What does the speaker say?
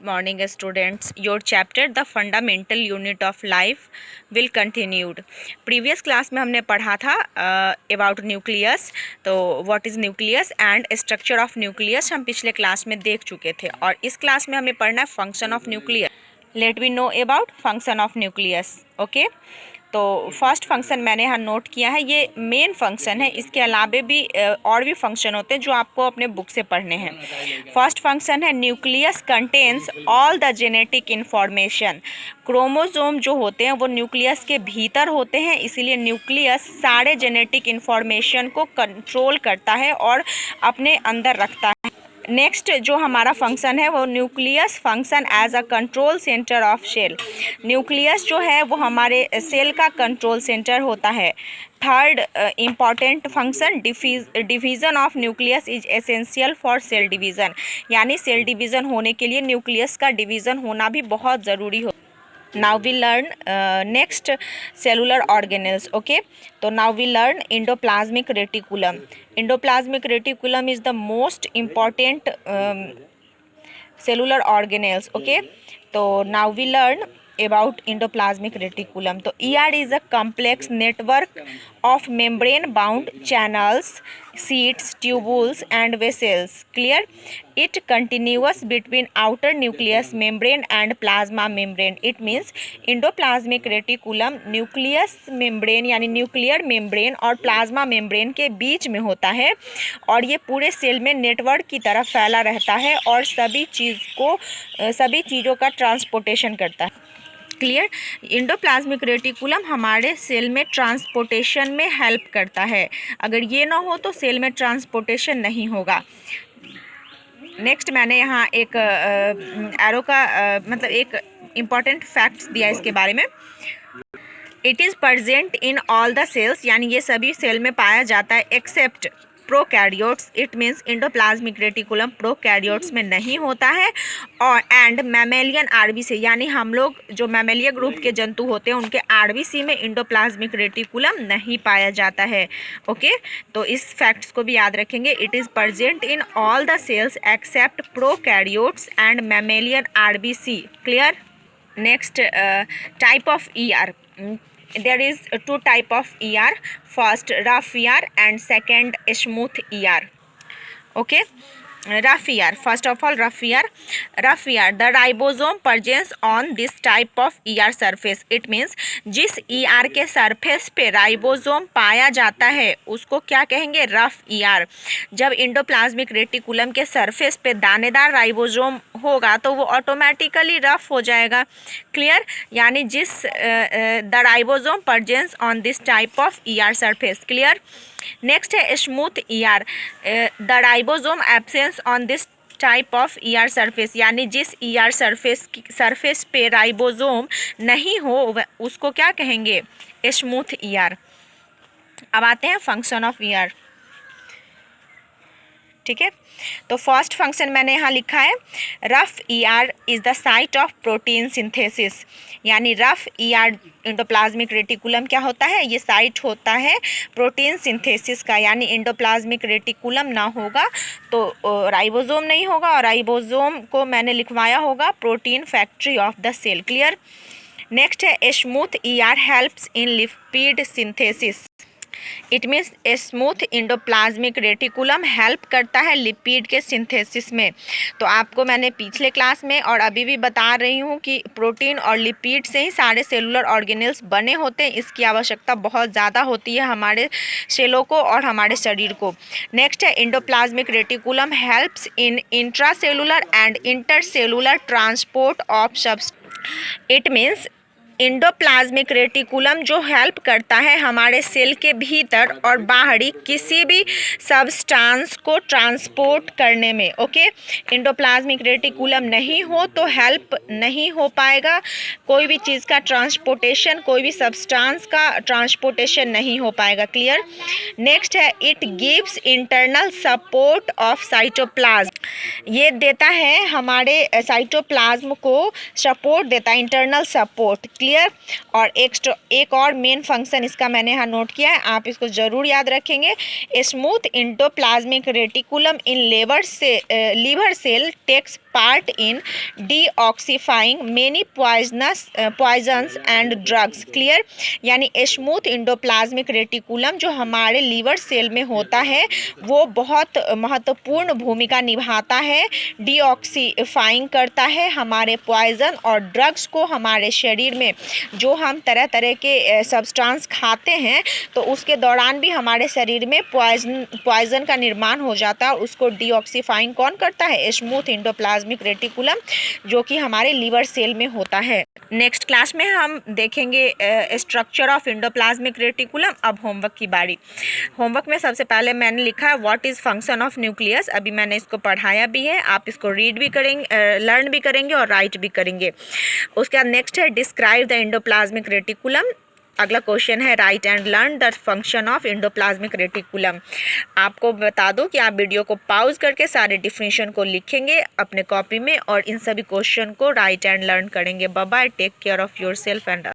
morning students. Your chapter the fundamental unit of life will continued. Previous class में हमने पढ़ा था about nucleus. तो what is nucleus and structure of nucleus हम पिछले class में देख चुके थे और इस क्लास में हमें पढ़ना है function of nucleus. Let we know about function of nucleus. Okay. तो फर्स्ट फंक्शन मैंने यहाँ नोट किया है, ये मेन फंक्शन है। इसके अलावा भी और भी फंक्शन होते हैं जो आपको अपने बुक से पढ़ने हैं। फर्स्ट फंक्शन है nucleus contains all the genetic information. Chromosome जो होते हैं वो न्यूक्लियस के भीतर होते हैं, इसीलिए न्यूक्लियस सारे जेनेटिक इन्फॉर्मेशन को कंट्रोल करता है और अपने अंदर रखता है। नेक्स्ट जो हमारा फंक्शन है वो nucleus function as a control centre of cell. Nucleus जो है वो हमारे सेल का कंट्रोल सेंटर होता है। Third important function division of nucleus is essential for sale division, यानी सेल डिवीज़न होने के लिए न्यूक्लियस का डिवीज़न होना भी बहुत ज़रूरी हो। Now we learn next cellular organelles. Okay, so now we learn endoplasmic reticulum. Endoplasmic reticulum is the most important cellular organelles. Okay, so now we learn about endoplasmic reticulum. So ER is a complex network of membrane bound channels, sheets, tubules and vessels. Clear? It continuous between outer nucleus membrane and plasma membrane. It means endoplasmic reticulum nucleus membrane यानी nuclear membrane और plasma membrane के बीच में होता है और ये पूरे cell में नेटवर्क की तरह फैला रहता है और सभी चीज़ों का ट्रांसपोर्टेशन करता है। क्लियर? एंडोप्लाज्मिक रेटिकुलम हमारे सेल में ट्रांसपोर्टेशन में हेल्प करता है। अगर ये ना हो तो सेल में ट्रांसपोर्टेशन नहीं होगा। नेक्स्ट मैंने यहाँ एक एरो का मतलब एक इम्पॉर्टेंट फैक्ट्स दिया इसके बारे में। It is present in all the cells, यानी ये सभी सेल में पाया जाता है except prokaryotes. It means endoplasmic reticulum prokaryotes में नहीं होता है और एंड मैमेलियन आरबीसी, यानी हम लोग जो मैमेलिया ग्रुप के जंतु होते हैं उनके आरबीसी में एंडोप्लाज्मिक रेटिकुलम नहीं पाया जाता है। ओके, तो इस फैक्ट्स को भी याद रखेंगे। It is present in all the cells except prokaryotes and mammalian RBC. Clear? Next type of ER. There is two type of ER. First rough ER and second smooth ER. Okay, rough ER. First of all, rough ER. Rough ER, the ribosome presents on this type of ER surface. It means जिस ER के surface पे ribosome पाया जाता है उसको क्या कहेंगे? Rough ER. जब एंडोप्लाज्मिक रेटिकुलम के सरफेस पे दानेदार राइबोसोम होगा तो वो ऑटोमेटिकली रफ हो जाएगा। क्लियर? यानी जिस the ribosome presents on this type of ER surface. Clear? Next है smooth ER. The ribosome absence on this type of ER surface, यानी जिस ER सरफेस पे राइबोसोम नहीं हो उसको क्या कहेंगे? Smooth ER. अब आते हैं फंक्शन ऑफ ER. ठीक है, तो फर्स्ट फंक्शन मैंने यहाँ लिखा है rough ER is the site of protein synthesis, यानी रफ ER एंडोप्लाज्मिक रेटिकुलम क्या होता है? ये साइट होता है प्रोटीन सिंथेसिस का, यानी एंडोप्लाज्मिक रेटिकुलम ना होगा तो राइबोसोम नहीं होगा और राइबोसोम को मैंने लिखवाया होगा protein factory of the cell. Clear? Next है smooth ER helps in lipid synthesis. It means smooth endoplasmic reticulum help करता है लिपिड के सिंथेसिस में। तो आपको मैंने पिछले क्लास में और अभी भी बता रही हूँ कि प्रोटीन और लिपिड से ही सारे सेलुलर ऑर्गेनेल्स बने होते हैं। इसकी आवश्यकता बहुत ज़्यादा होती है हमारे सेलों को और हमारे शरीर को। नेक्स्ट है endoplasmic reticulum helps in intracellular and intercellular transport of substance. It means endoplasmic reticulum जो हेल्प करता है हमारे सेल के भीतर और बाहरी किसी भी सब्सटेंस को ट्रांसपोर्ट करने में। ओके, एंडोप्लाज्मिक रेटिकुलम नहीं हो तो हेल्प नहीं हो पाएगा, कोई भी चीज़ का ट्रांसपोर्टेशन, कोई भी सब्सटेंस का ट्रांसपोर्टेशन नहीं हो पाएगा। क्लियर? नेक्स्ट है it gives internal support of cytoplasm. ये देता है हमारे साइटोप्लाज्म को सपोर्ट देता है, इंटरनल सपोर्ट। क्लियर? और एक और मेन फंक्शन इसका मैंने यहाँ नोट किया है, आप इसको ज़रूर याद रखेंगे। Smooth endoplasmic reticulum in liver cell takes part in detoxifying many poisons and drugs. Clear? यानी स्मूथ एंडोप्लाज्मिक रेटिकुलम जो हमारे लीवर सेल में होता है वो बहुत महत्वपूर्ण भूमिका निभाता है, डीऑक्सीफाइंग करता है हमारे पॉइजन और ड्रग्स को। हमारे शरीर में जो हम तरह तरह के सब्सटेंस खाते हैं तो उसके दौरान भी हमारे शरीर में पॉइजन का निर्माण हो जाता है, उसको डीऑक्सीफाइंग कौन करता है? स्मूथ एंडोप्लाज्मिक रेटिकुलम, जो कि हमारे लीवर सेल में होता है। नेक्स्ट क्लास में हम देखेंगे स्ट्रक्चर ऑफ एंडोप्लाज्मिक रेटिकुलम। अब होमवर्क की बारी। होमवर्क में सबसे पहले मैंने लिखा है what is function of nucleus. अभी मैंने इसको पढ़ाया भी है, आप इसको रीड भी करेंगे, लर्न भी करेंगे और राइट भी करेंगे। उसके बाद नेक्स्ट है डिस्क्राइब द एंडोप्लाज्मिक रेटिकुलम। अगला क्वेश्चन है right and learn the function of endoplasmic reticulum. आपको बता दूं कि आप वीडियो को पॉज करके सारे डिफिनेशन को लिखेंगे अपने कॉपी में और इन सभी क्वेश्चन को राइट एंड लर्न करेंगे। Bye bye, take care of yourself and